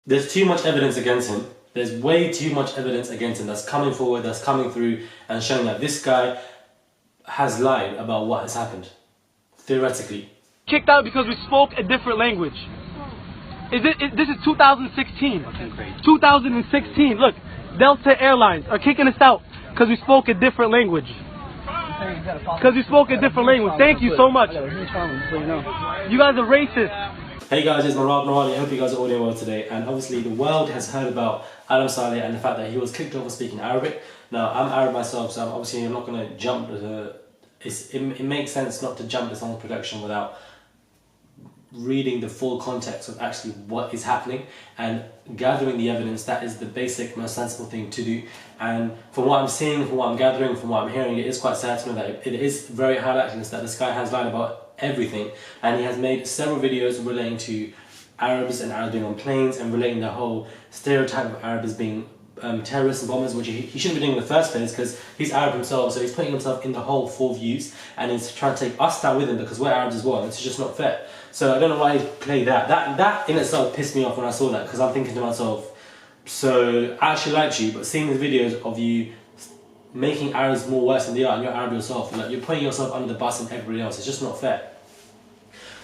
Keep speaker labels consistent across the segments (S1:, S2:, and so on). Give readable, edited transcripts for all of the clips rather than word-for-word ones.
S1: There's too much evidence against him. There's way too much evidence against him that's coming forward, that's coming through and showing that this guy has lied about what has happened, theoretically.
S2: Kicked out because we spoke a different language. This is 2016. 2016. Look, Delta Airlines are kicking us out because we spoke a different language. Because we spoke a different language. Thank you so much. You guys are racist.
S1: Hey guys, it's Marali. I hope you guys are all doing well today. And obviously the world has heard about Adam Saleh and the fact that he was kicked off for speaking Arabic. Now, I'm Arab myself, so I'm not going to jump to it makes sense not to jump to someone's production without reading the full context of actually what is happening and gathering the evidence. That is the basic, most sensible thing to do. And from what I'm seeing, from what I'm gathering, from what I'm hearing, it is quite sad to know that it is very high likeliness that this guy has lied about everything, and he has made several videos relating to Arabs and Arabs being on planes and relating the whole stereotype of Arabs being terrorists and bombers, which he shouldn't be doing in the first place because he's Arab himself, so he's putting himself in the whole four views and he's trying to take us down with him because we're Arabs as well, and it's just not fair. So I don't know why he played that. That in itself pissed me off when I saw that, because I'm thinking to myself, so I actually liked you, but seeing the videos of you making Arabs more worse than they are, and you're Arab yourself, like you're putting yourself under the bus and everybody else, it's just not fair.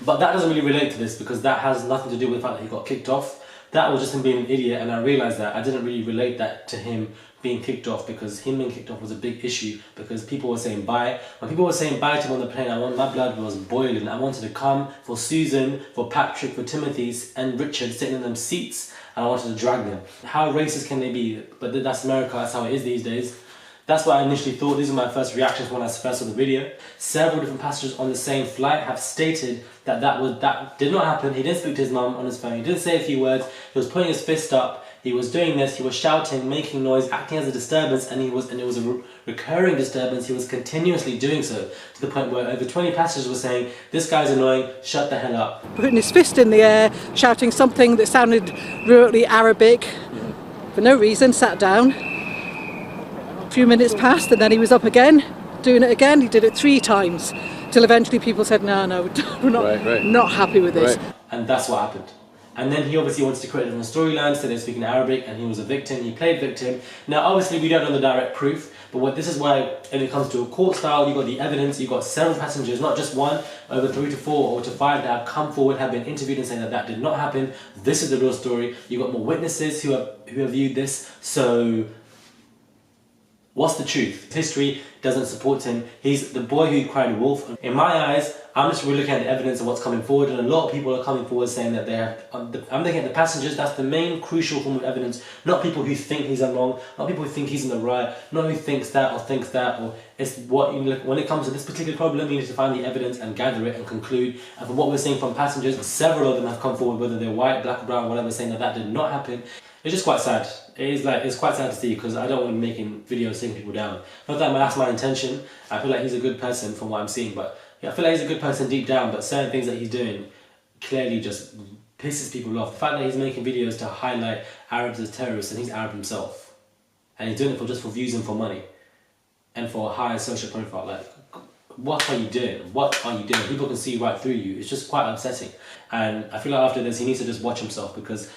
S1: But that doesn't really relate to this because that has nothing to do with the fact that he got kicked off. That was just him being an idiot, and I realised that I didn't really relate that to him being kicked off, because him being kicked off was a big issue because people were saying bye. When people were saying bye to him on the plane, my blood was boiling. I wanted to come for Susan, for Patrick, for Timothy and Richard sitting in them seats, and I wanted to drag them. How racist can they be? But that's America, that's how it is these days. That's what I initially thought. These are my first reactions when I first saw the video. Several different passengers on the same flight have stated that that did not happen. He didn't speak to his mum on his phone. He didn't say a few words. He was putting his fist up. He was doing this. He was shouting, making noise, acting as a disturbance, and it was a recurring disturbance. He was continuously doing so to the point where over 20 passengers were saying, "This guy's annoying. Shut the hell up."
S3: Putting his fist in the air, shouting something that sounded really Arabic for no reason. Sat down. A few minutes passed and then he was up again, doing it again. He did it 3 times till eventually people said, no, we're not, not happy with this.
S1: And that's what happened. And then he obviously wanted to create a different storyline, so they're speaking Arabic and he was a victim, he played victim. Now obviously we don't know the direct proof, but this is why when it comes to a court style, you've got the evidence, you've got several passengers, not just one, over 3 to 4 or to 5 that have come forward, have been interviewed and saying that that did not happen. This is the real story. You've got more witnesses who have viewed this, so what's the truth? History doesn't support him. He's the boy who cried wolf. In my eyes, I'm just really looking at the evidence of what's coming forward, and a lot of people are coming forward saying that they have. I'm looking at the passengers. That's the main crucial form of evidence. Not people who think he's wrong. Not people who think he's in the right. Not who thinks that or thinks that. Or it's what you look. When it comes to this particular problem, you need to find the evidence and gather it and conclude. And from what we're seeing from passengers, several of them have come forward, whether they're white, black, or brown, whatever, saying that that did not happen. It's just quite sad. It's quite sad to see, because I don't want to be making videos taking people down. Not that that's my intention. I feel like he's a good person from what I'm seeing, but yeah, I feel like he's a good person deep down, but certain things that he's doing clearly just pisses people off. The fact that he's making videos to highlight Arabs as terrorists, and he's Arab himself, and he's doing it just for views and for money and for a higher social profile. Like, what are you doing? What are you doing? People can see right through you. It's just quite upsetting. And I feel like after this he needs to just watch himself, because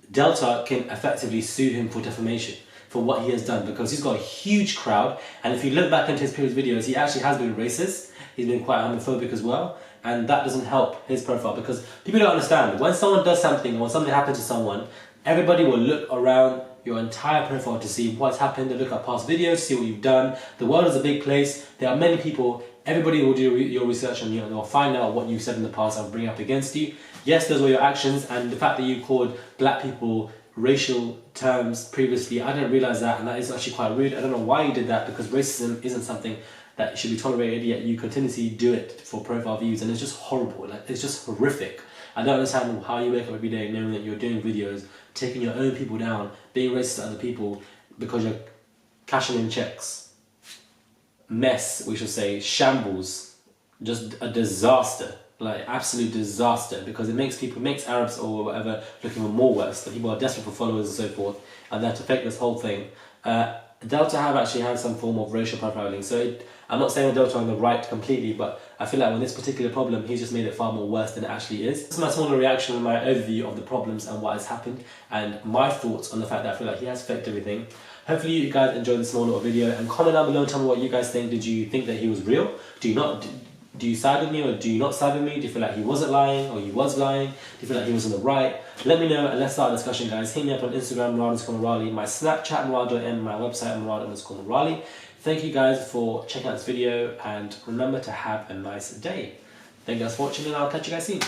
S1: Delta can effectively sue him for defamation for what he has done, because he's got a huge crowd, and if you look back into his previous videos, he actually has been racist. He's been quite homophobic as well, and that doesn't help his profile, because people don't understand. When someone does something, or when something happens to someone, everybody will look around your entire profile to see what's happened. They look at past videos, see what you've done. The world is a big place. There are many people. Everybody will do your research on you, and they'll find out what you've said in the past and bring up against you. Yes, those were your actions, and the fact that you called black people racial terms previously, I didn't realise that, and that is actually quite rude. I don't know why you did that, because racism isn't something that should be tolerated, yet you continuously do it for profile views, and it's just horrible. Like, it's just horrific. I don't understand how you wake up every day knowing that you're doing videos, taking your own people down, being racist to other people because you're cashing in checks. Mess, we should say, shambles, just a disaster. Like, absolute disaster, because it makes Arabs or whatever look even more worse. That people are desperate for followers and so forth, and they have to fake this whole thing. Delta have actually had some form of racial profiling. So I'm not saying Delta are on the right completely, but I feel like with this particular problem, he's just made it far more worse than it actually is. This is my smaller reaction and my overview of the problems and what has happened, and my thoughts on the fact that I feel like he has faked everything. Hopefully you guys enjoyed this small little video, and comment down below and tell me what you guys think. Did you think that he was real? Do you side with me or do you not side with me? Do you feel like he wasn't lying or he was lying? Do you feel like he was on the right? Let me know and let's start a discussion, guys. Hit me up on Instagram, Murad_Morali, my Snapchat, Murad.m, my website, Murad_Morali. Thank you guys for checking out this video, and remember to have a nice day. Thank you guys for watching, and I'll catch you guys soon.